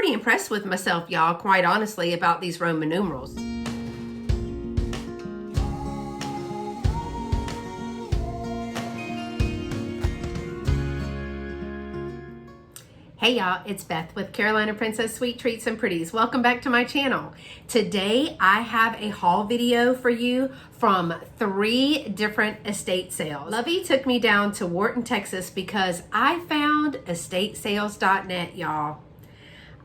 pretty impressed with myself, y'all, quite honestly, about these Roman numerals. Hey y'all, it's Beth with Carolina Princess Sweet Treats and Pretties. Welcome back to my channel. Today I have a haul video for you from 3 different estate sales. Lovey took me down to Wharton, Texas because I found estatesales.net, y'all.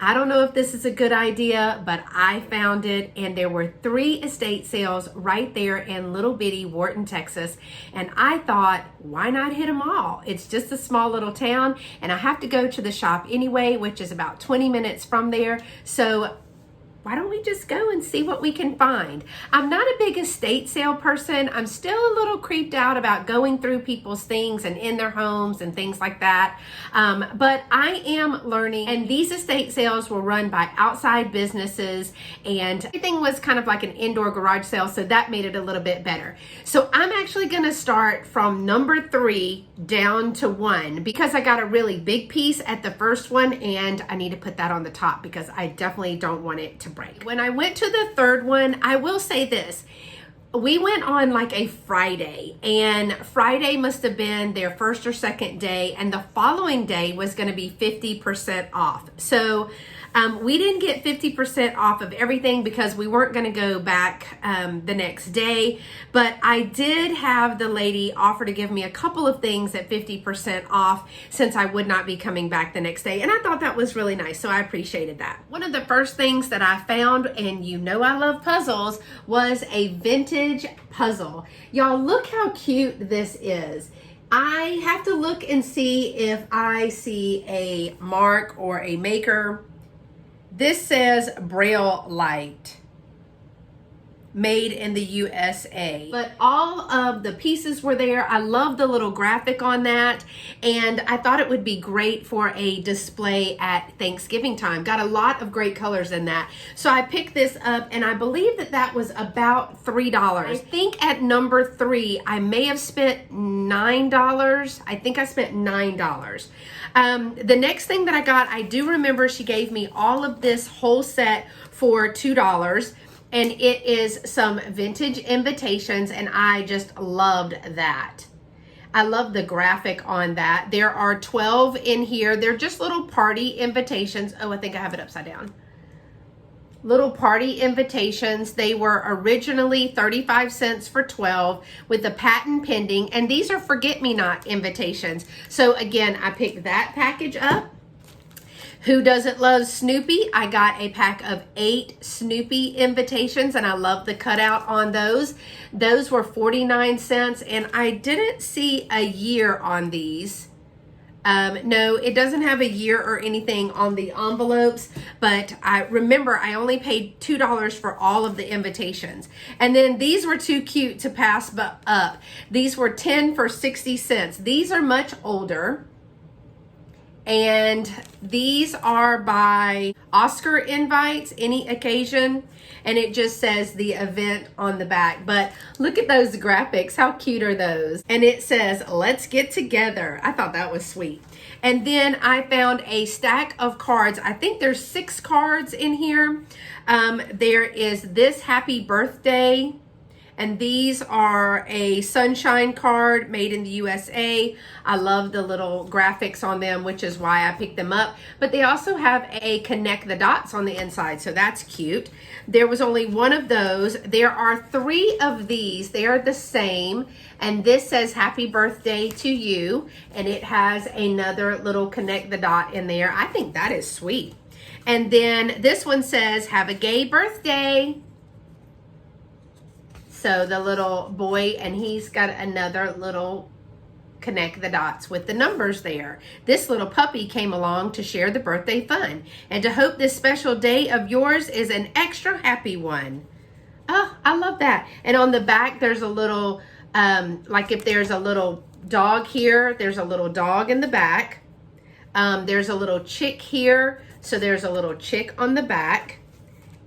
I don't know if this is a good idea, but I found it, and there were 3 estate sales right there in little bitty Wharton, Texas, and I thought, why not hit them all? It's just a small little town, and I have to go to the shop anyway, which is about 20 minutes from there, so why don't we just go and see what we can find? I'm not a big estate sale person. I'm still a little creeped out about going through people's things and in their homes and things like that. But I am learning, and these estate sales were run by outside businesses, and everything was kind of like an indoor garage sale, so that made it a little bit better. So I'm actually gonna start from number 3 down to 1 because I got a really big piece at the first one, and I need to put that on the top because I definitely don't want it to break. When I went to the third one, I will say this. We went on like a Friday, and Friday must have been their first or second day, and the following day was going to be 50% off. So we didn't get 50% off of everything because we weren't going to go back the next day, but I did have the lady offer to give me a couple of things at 50% off since I would not be coming back the next day, and I thought that was really nice, so I appreciated that. One of the first things that I found, and you know I love puzzles, was a vintage puzzle. Y'all, look how cute this is. I have to look and see if I see a mark or a maker. This says Braille Light, made in the USA. But all of the pieces were there. I love the little graphic on that, and I thought it would be great for a display at Thanksgiving time. Got a lot of great colors in that. So I picked this up, and I believe that that was about $3. I think at number 3, I may have spent $9. I think I spent $9. The next thing that I got, I do remember she gave me all of this whole set for $2. And it is some vintage invitations, and I just loved that. I love the graphic on that. There are 12 in here. They're just little party invitations. Oh, I think I have it upside down. Little party invitations. They were originally 35 cents for 12 with the patent pending, and these are forget-me-not invitations. So again, I picked that package up. Who doesn't love Snoopy? I got a pack of 8 Snoopy invitations, and I love the cutout on those. Those were 49 cents, and I didn't see a year on these. No, it doesn't have a year or anything on the envelopes, but I remember I only paid $2 for all of the invitations. And then these were too cute to pass up. These were 10 for 60 cents. These are much older. And these are by Oscar Invites, Any Occasion, and it just says the event on the back. But look at those graphics. How cute are those? And it says, let's get together. I thought that was sweet. And then I found a stack of cards. I think there's 6 cards in here. There is this happy birthday. And these are a sunshine card made in the USA. I love the little graphics on them, which is why I picked them up. But they also have a connect the dots on the inside, so that's cute. There was only 1 of those. There are 3 of these. They are the same. And this says happy birthday to you. And it has another little connect the dot in there. I think that is sweet. And then this one says have a gay birthday. So the little boy, and he's got another little connect the dots with the numbers there. This little puppy came along to share the birthday fun and to hope this special day of yours is an extra happy one. Oh, I love that. And on the back, there's a little, like if there's a little dog here, there's a little dog in the back. There's a little chick here. So there's a little chick on the back.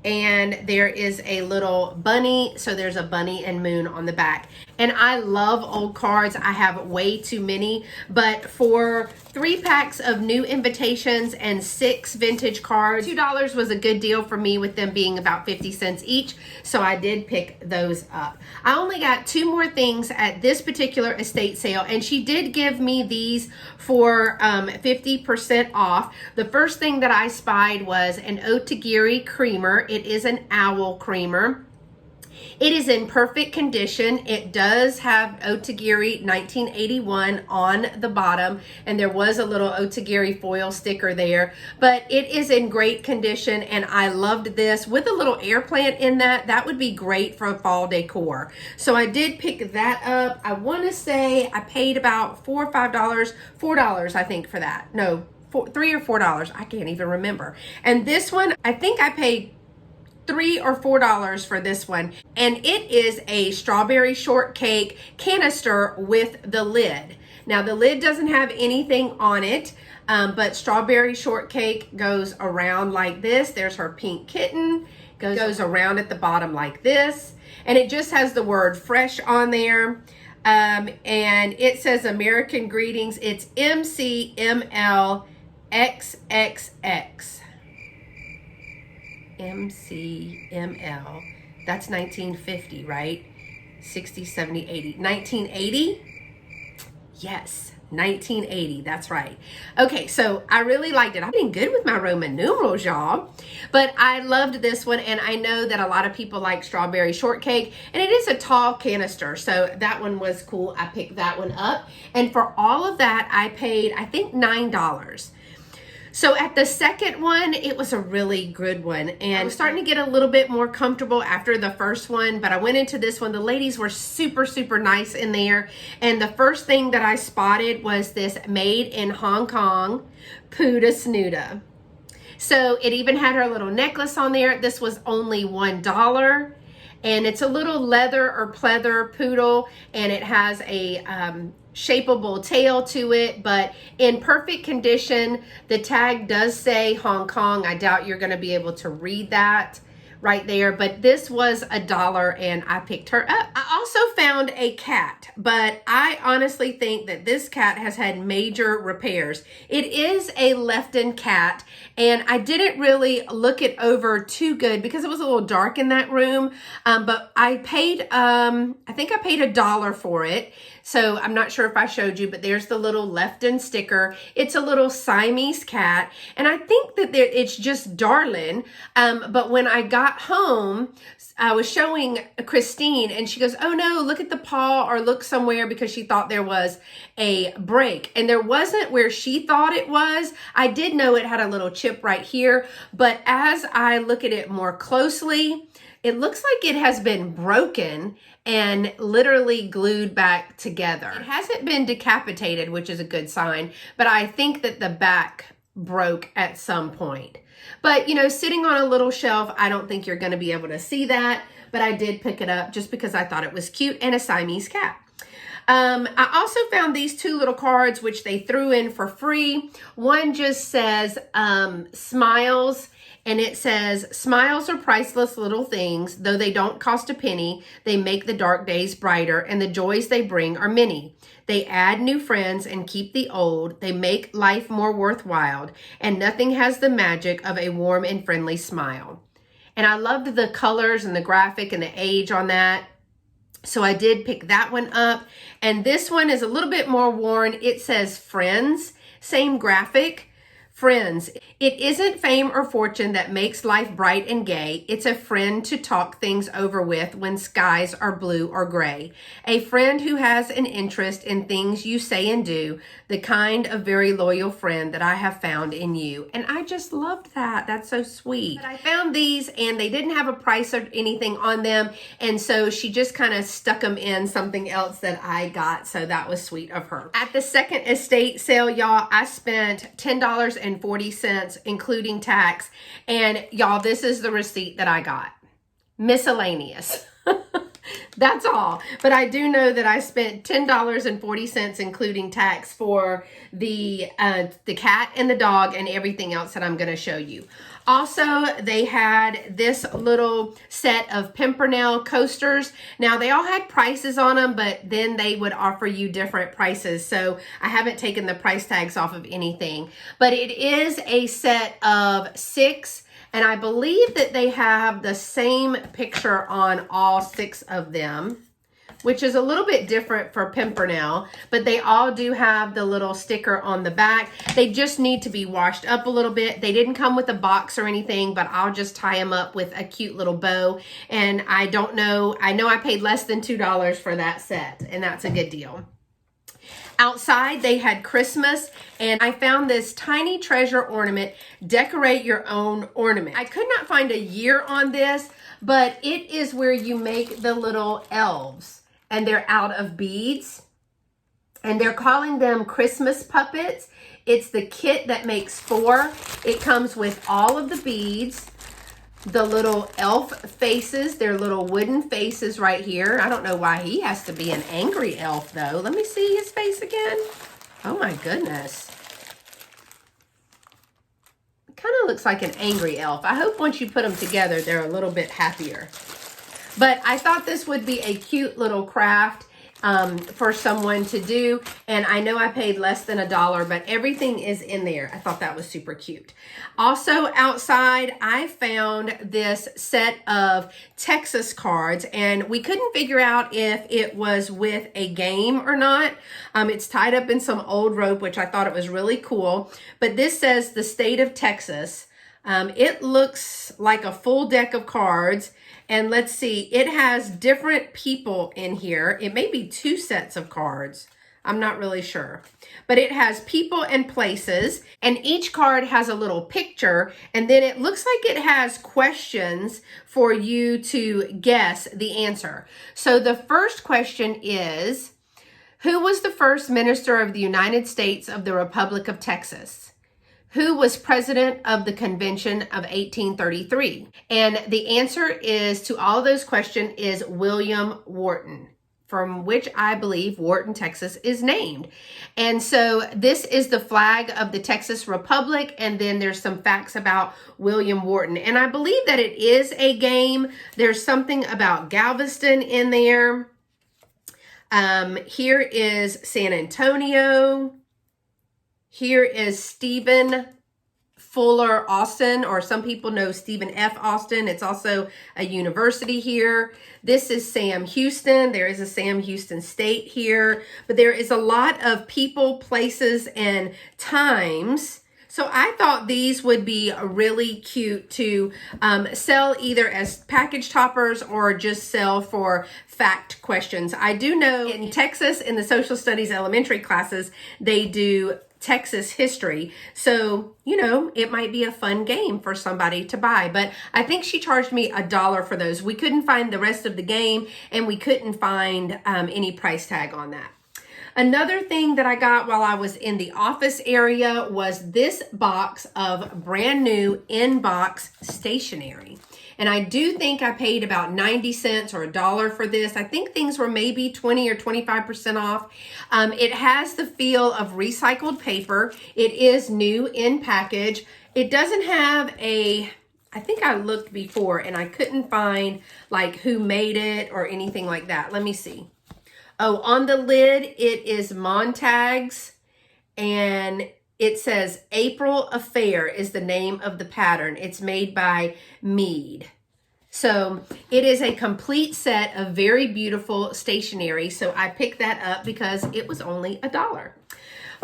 and there is a little bunny. So there's a bunny and moon on the back. And I love old cards. I have way too many, but for 3 packs of new invitations and 6 vintage cards, $2 was a good deal for me, with them being about 50 cents each. So I did pick those up. I only got 2 more things at this particular estate sale, and she did give me these for 50% off. The first thing that I spied was an Otagiri creamer. It is an owl creamer. It is in perfect condition. It does have Otagiri 1981 on the bottom, and there was a little Otagiri foil sticker there, but it is in great condition, and I loved this. With a little air plant in that, that would be great for a fall decor. So I did pick that up. I want to say I paid about $4 or $5, $4 I think for that. No, $3 or $4. I can't even remember. And this one, I think I paid $3 or $4 for this one, and it is a strawberry shortcake canister with the lid. Now the lid doesn't have anything on it, but strawberry shortcake goes around like this. There's her pink kitten, goes around at the bottom like this, and it just has the word fresh on there. And it says American Greetings. It's MCML XXX. MCML. That's 1950, right? 60, 70, 80. 1980? Yes, 1980. That's right. Okay, so I really liked it. I've been good with my Roman numerals, y'all. But I loved this one, and I know that a lot of people like strawberry shortcake, and it is a tall canister, so that one was cool. I picked that one up, and for all of that, I paid, I think, $9. So at the second one, it was a really good one, and I was starting to get a little bit more comfortable after the first one, but I went into this one. The ladies were super, super nice in there, and the first thing that I spotted was this made in Hong Kong Puda Snuda. So it even had her little necklace on there. This was only $1. And it's a little leather or pleather poodle, and it has a shapeable tail to it, but in perfect condition. The tag does say Hong Kong. I doubt you're going to be able to read that right there, but this was $1, and I picked her up. I also found a cat, but I honestly think that this cat has had major repairs. It is a Lefton cat, and I didn't really look it over too good because it was a little dark in that room, but I paid, I think I paid $1 for it. So I'm not sure if I showed you, but there's the little Lefton sticker. It's a little Siamese cat, and I think that it's just darling. But when I got home, I was showing Christine, and she goes, "Oh no, look at the paw, or look somewhere," because she thought there was a break, and there wasn't where she thought it was. I did know it had a little chip right here, but as I look at it more closely, it looks like it has been broken and literally glued back together. It hasn't been decapitated, which is a good sign, but I think that the back broke at some point. But, you know, sitting on a little shelf, I don't think you're going to be able to see that, but I did pick it up just because I thought it was cute, and a Siamese cat. I also found these 2 little cards, which they threw in for free. One just says smiles, and it says, "Smiles are priceless little things. Though they don't cost a penny, they make the dark days brighter, and the joys they bring are many. They add new friends and keep the old. They make life more worthwhile, and nothing has the magic of a warm and friendly smile." And I loved the colors and the graphic and the age on that. So I did pick that one up. And this one is a little bit more worn. It says friends, same graphic. Friends, it isn't fame or fortune that makes life bright and gay. It's a friend to talk things over with when skies are blue or gray. A friend who has an interest in things you say and do, the kind of very loyal friend that I have found in you. And I just loved that. That's so sweet. But I found these, and they didn't have a price or anything on them. And so she just kind of stuck them in something else that I got. So that was sweet of her. At the second estate sale, y'all, I spent $10.40, including tax. And y'all, this is the receipt that I got. Miscellaneous. That's all. But I do know that I spent $10.40 including tax for the cat and the dog and everything else that I'm going to show you. Also, they had this little set of Pimpernel coasters. Now, they all had prices on them, but then they would offer you different prices. So I haven't taken the price tags off of anything. But it is a set of 6. And I believe that they have the same picture on all 6 of them, which is a little bit different for Pimpernel, but they all do have the little sticker on the back. They just need to be washed up a little bit. They didn't come with a box or anything, but I'll just tie them up with a cute little bow. And I don't know, I know I paid less than $2 for that set, and that's a good deal. Outside, they had Christmas, and I found this tiny treasure ornament, decorate your own ornament. I could not find a year on this, but it is where you make the little elves, and they're out of beads, and they're calling them Christmas puppets. It's the kit that makes 4. It comes with all of the beads, the little elf faces, their little wooden faces right here. I don't know why he has to be an angry elf though. Let me see his face again. Oh my goodness. It kind of looks like an angry elf. I hope once you put them together, they're a little bit happier. But I thought this would be a cute little craft for someone to do. And I know I paid less than $1, but everything is in there. I thought that was super cute. Also outside, I found this set of Texas cards, and we couldn't figure out if it was with a game or not. It's tied up in some old rope, which I thought it was really cool. But this says the state of Texas. It looks like a full deck of cards. And let's see, it has different people in here. It may be 2 sets of cards. I'm not really sure. But it has people and places, and each card has a little picture, and then it looks like it has questions for you to guess the answer. So the first question is, who was the first minister of the United States of the Republic of Texas? Who was president of the convention of 1833? And the answer is to all those questions is William Wharton, from which I believe Wharton, Texas is named. And so this is the flag of the Texas Republic. And then there's some facts about William Wharton. And I believe that it is a game. There's something about Galveston in there. Here is San Antonio. Here is Stephen Fuller Austin, or some people know Stephen F. Austin. It's also a university here. This is Sam Houston. There is a Sam Houston State here, but there is a lot of people, places, and times. So I thought these would be really cute to sell either as package toppers or just sell for fact questions. I do know in Texas, in the social studies elementary classes, they do Texas history. So, you know, it might be a fun game for somebody to buy. But I think she charged me $1 for those. We couldn't find the rest of the game, and we couldn't find any price tag on that. Another thing that I got while I was in the office area was this box of brand new in-box stationery. And I do think I paid about 90 cents or $1 for this. I think things were maybe 20 or 25% off. It has the feel of recycled paper. It is new in package. It doesn't have a, I think I looked before and I couldn't find like who made it or anything like that. Let me see. Oh, on the lid, it is Montag's, and it says April Affair is the name of the pattern. It's made by Mead. So it is a complete set of very beautiful stationery. So I picked that up because it was only $1.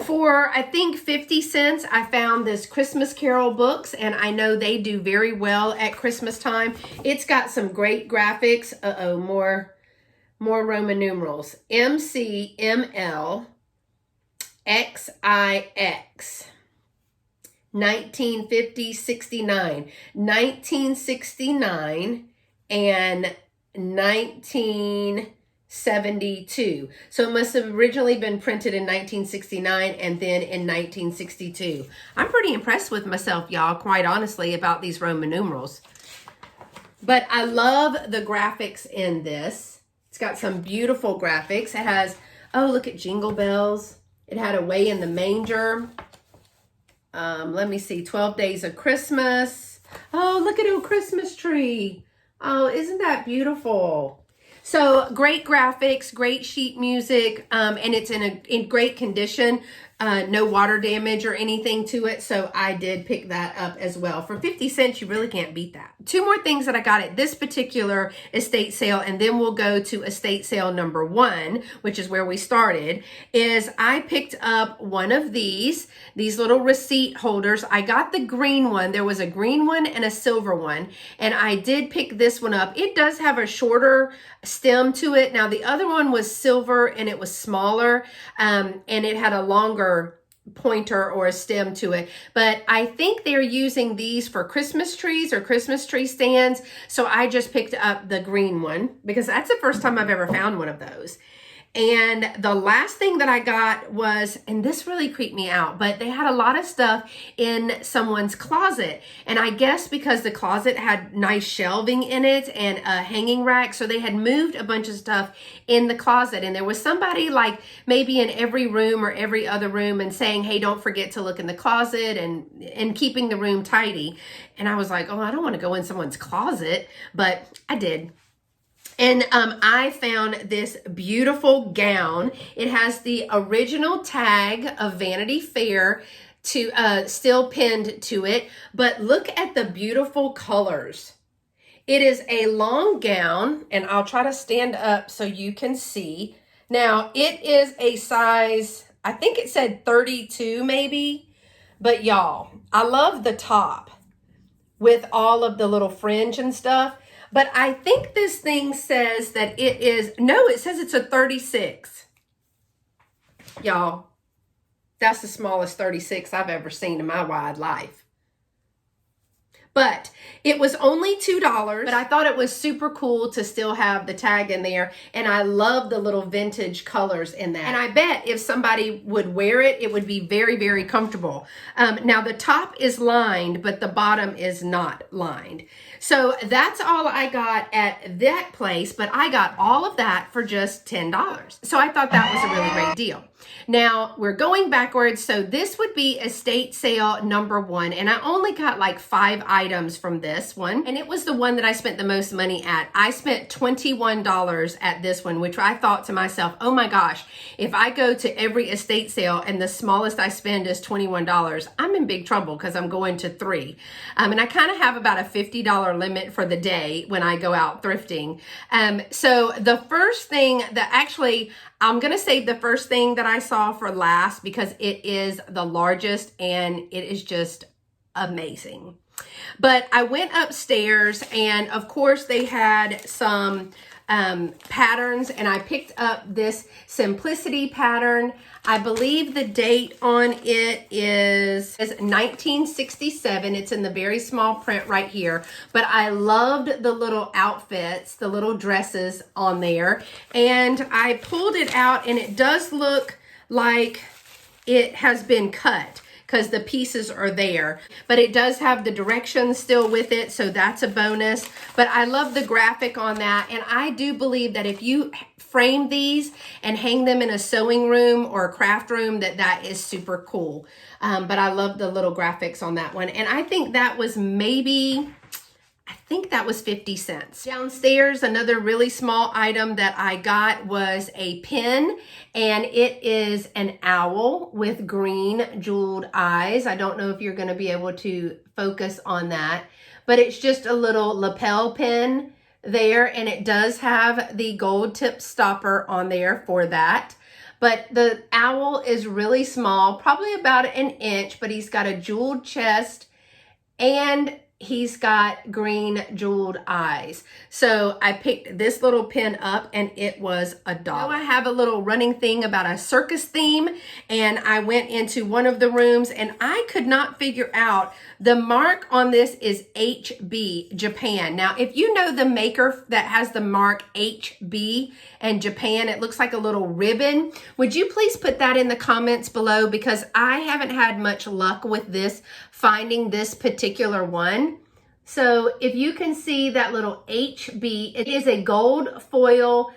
For, I think, 50 cents, I found this Christmas Carol books, and I know they do very well at Christmas time. It's got some great graphics. Uh-oh, more Roman numerals. MCML XIX 1950 69 1969 and 1972. So it must have originally been printed in 1969 and then in 1962. I'm pretty impressed with myself, y'all, quite honestly, about these Roman numerals. But I love the graphics in this. It's got some beautiful graphics. It has, oh, look at Jingle Bells. It had Away in the Manger. Let me see, 12 Days of Christmas. Oh, look at a Christmas tree. Oh, isn't that beautiful? So great graphics, great sheet music, and it's in great condition. No water damage or anything to it. So I did pick that up as well. For 50 cents, you really can't beat that. Two more things that I got at this particular estate sale, and then we'll go to estate sale number 1, which is where we started, is I picked up one of these little receipt holders. I got the green one. There was a green one and a silver one, and I did pick this one up. It does have a shorter stem to it. Now the other one was silver and it was smaller, and it had a longer pointer or a stem to it, but I think they're using these for Christmas trees or Christmas tree stands, so I just picked up the green one because that's the first time I've ever found one of those. And the last thing that I got was, and this really creeped me out, but they had a lot of stuff in someone's closet. And I guess because the closet had nice shelving in it and a hanging rack, so they had moved a bunch of stuff in the closet. And there was somebody like maybe in every room or every other room and saying, hey, don't forget to look in the closet and keeping the room tidy. And I was like, oh, I don't want to go in someone's closet, but I did. And I found this beautiful gown. It has the original tag of Vanity Fair to still pinned to it, but look at the beautiful colors. It is a long gown, and I'll try to stand up so you can see. Now, it is a size, I think it said 32 maybe, but y'all, I love the top with all of the little fringe and stuff. But I think this thing says that it is, no, it says it's a 36. Y'all, that's the smallest 36 I've ever seen in my wide life. But it was only $2, but I thought it was super cool to still have the tag in there. And I love the little vintage colors in that. And I bet if somebody would wear it, it would be very, very comfortable. Now the top is lined, but the bottom is not lined. So that's all I got at that place, but I got all of that for just $10. So I thought that was a really great deal. Now we're going backwards. So this would be estate sale number 1. And I only got like 5 items from this one. And it was the one that I spent the most money at. I spent $21 at this one, which I thought to myself, oh my gosh, if I go to every estate sale and the smallest I spend is $21, I'm in big trouble because I'm going to 3. And I kind of have about a $50 limit for the day when I go out thrifting. So the first thing that actually, I'm going to save the first thing that I saw for last because it is the largest and it is just amazing. But I went upstairs and of course they had some patterns, and I picked up this Simplicity pattern. I believe the date on it is 1967. It's in the very small print right here, but I loved the little outfits, the little dresses on there, and I pulled it out and it does look like it has been cut because the pieces are there, but it does have the directions still with it, so that's a bonus. But I love the graphic on that, and I do believe that if you frame these and hang them in a sewing room or a craft room, that is super cool. But I love the little graphics on that one, and I think that was maybe, I think that was 50 cents. Downstairs, another really small item that I got was a pin, and it is an owl with green jeweled eyes. I don't know if you're going to be able to focus on that, but it's just a little lapel pin there, and it does have the gold tip stopper on there for that. But the owl is really small, probably about an inch, but he's got a jeweled chest and he's got green jeweled eyes. So I picked this little pin up and it was $1. Now I have a little running thing about a circus theme, and I went into one of the rooms and I could not figure out, the mark on this is HB Japan. Now if you know the maker that has the mark HB and Japan, it looks like a little ribbon. Would you please put that in the comments below, because I haven't had much luck with this, finding this particular one. So if you can see that little HB, it is a gold foil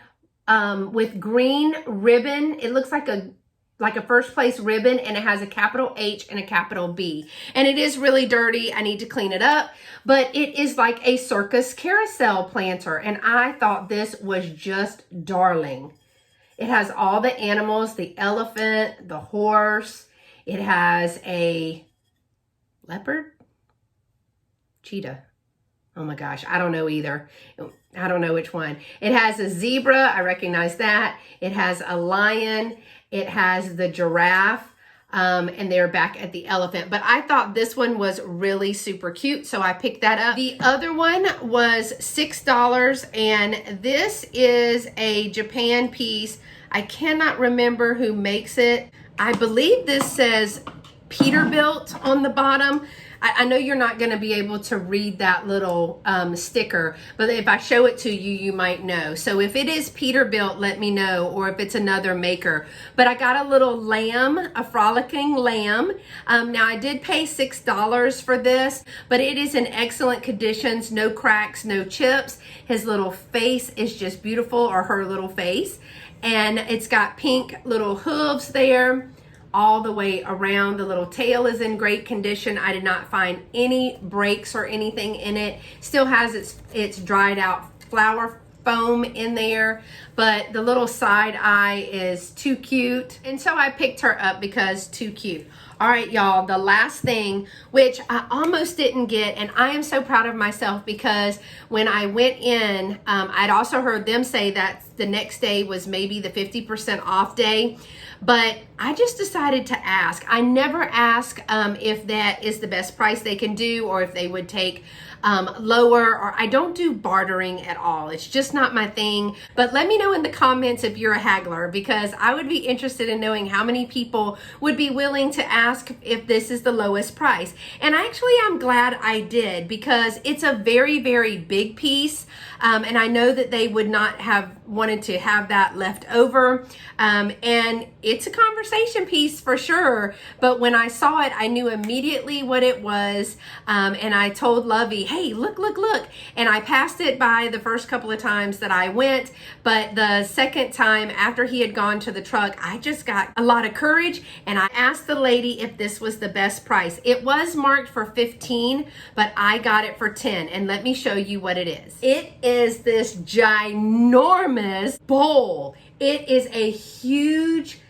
with green ribbon. It looks like a first place ribbon, and it has a capital H and a capital B. And it is really dirty. I need to clean it up, but it is like a circus carousel planter. And I thought this was just darling. It has all the animals, the elephant, the horse. It has a leopard, cheetah. Oh my gosh, I don't know either. I don't know which one. It has a zebra, I recognize that. It has a lion. It has the giraffe, and they're back at the elephant. But I thought this one was really super cute, so I picked that up. The other one was $6, and this is a Japan piece. I cannot remember who makes it. I believe this says Peterbilt on the bottom. I know you're not going to be able to read that little sticker, but if I show it to you, you might know. So if it is Peterbilt, let me know, or if it's another maker. But I got a little lamb, a frolicking lamb. Now I did pay $6 for this, but it is in excellent conditions, no cracks, no chips. His little face is just beautiful, or her little face. And it's got pink little hooves there all the way around. The little tail is in great condition. I did not find any breaks or anything in it. Still has its dried out flower foam in there, but the little side eye is too cute. And so I picked her up because too cute. All right, y'all, the last thing, which I almost didn't get, and I am so proud of myself because when I went in, I'd also heard them say that the next day was maybe the 50% off day, but I just decided to ask. I never ask if that is the best price they can do, or if they would take lower, or I don't do bartering at all. It's just not my thing. But let me know in the comments if you're a haggler, because I would be interested in knowing how many people would be willing to ask if this is the lowest price. And actually, I'm glad I did, because it's a very, very big piece. And I know that they would not have wanted to have that left over. And it's a conversation piece for sure. But when I saw it, I knew immediately what it was. And I told Lovey, hey, look, look, look. And I passed it by the first couple of times that I went. But the second time after he had gone to the truck, I just got a lot of courage. And I asked the lady if this was the best price. It was marked for 15, but I got it for 10. And let me show you what it is. It is this ginormous bowl. It is a huge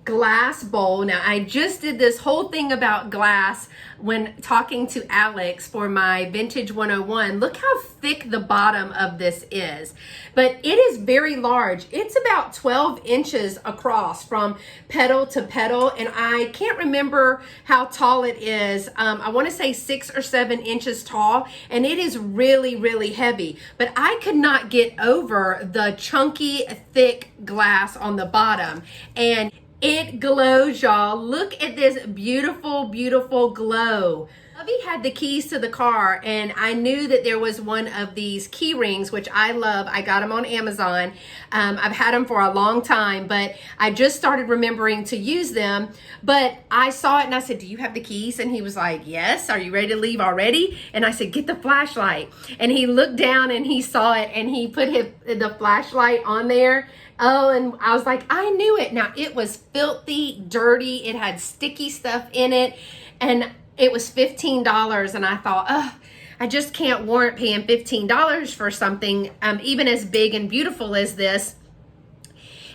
glass bowl. Now, I just did this whole thing about glass when talking to Alex for my Vintage 101. Look how thick the bottom of this is. But it is very large. It's about 12 inches across from petal to petal. And I can't remember how tall it is. I want to say 6 or 7 inches tall. And it is really, really heavy. But I could not get over the chunky, thick glass on the bottom. And it glows, y'all. Look at this beautiful, beautiful glow. Hubby had the keys to the car, and I knew that there was one of these key rings, which I love. I got them on Amazon. I've had them for a long time, but I just started remembering to use them. But I saw it and I said, do you have the keys? And he was like, yes. Are you ready to leave already? And I said, get the flashlight. And he looked down and he saw it, and he put the flashlight on there. Oh, and I was like, I knew it. Now, it was filthy, dirty. It had sticky stuff in it. And it was $15. And I thought, oh, I just can't warrant paying $15 for something even as big and beautiful as this.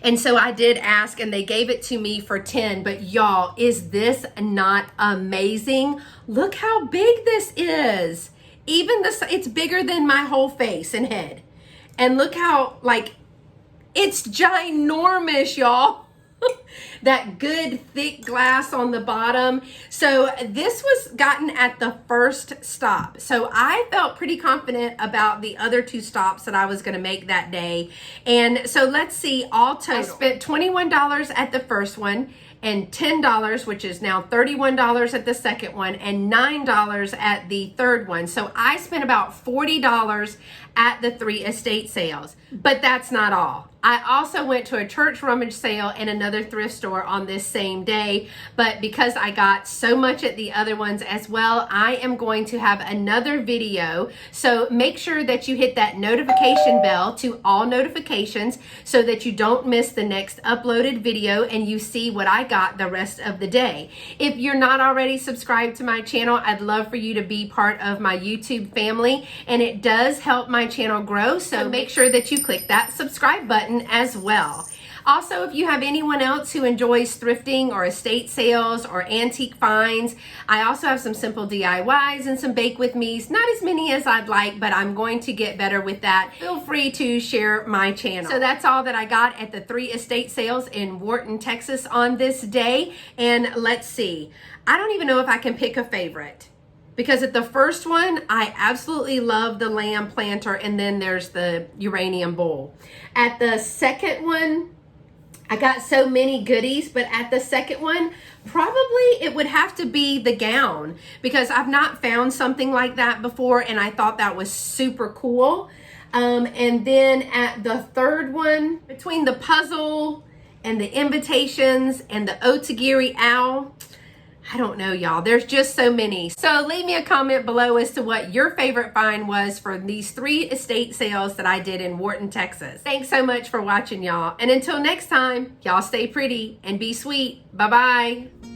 And so I did ask, and they gave it to me for 10. But y'all, is this not amazing? Look how big this is. Even this, it's bigger than my whole face and head. And look how, like, it's ginormous, y'all. That good thick glass on the bottom. So this was gotten at the first stop. So I felt pretty confident about the other two stops that I was going to make that day. And so let's see, all total. I spent $21 at the first one, and $10, which is now $31 at the second one, and $9 at the third one. So I spent about $40 at the 3 estate sales. But that's not all. I also went to a church rummage sale and another thrift store on this same day, but because I got so much at the other ones as well, I am going to have another video. So make sure that you hit that notification bell to all notifications so that you don't miss the next uploaded video and you see what I got the rest of the day. If you're not already subscribed to my channel, I'd love for you to be part of my YouTube family, and it does help my channel grow, so make sure that you click that subscribe button as well. Also, if you have anyone else who enjoys thrifting or estate sales or antique finds, I also have some simple DIYs and some bake with me's. Not as many as I'd like, but I'm going to get better with that. Feel free to share my channel. So that's all that I got at the 3 estate sales in Wharton, Texas on this day. And let's see, I don't even know if I can pick a favorite. Because at the first one, I absolutely love the lamb planter, and then there's the uranium bowl. At the second one, I got so many goodies, but at the second one, probably it would have to be the gown, because I've not found something like that before, and I thought that was super cool. And then at the third one, between the puzzle and the invitations and the Otagiri owl, I don't know, y'all. There's just so many. So leave me a comment below as to what your favorite find was for these 3 estate sales that I did in Wharton, Texas. Thanks so much for watching, y'all. And until next time, y'all stay pretty and be sweet. Bye-bye.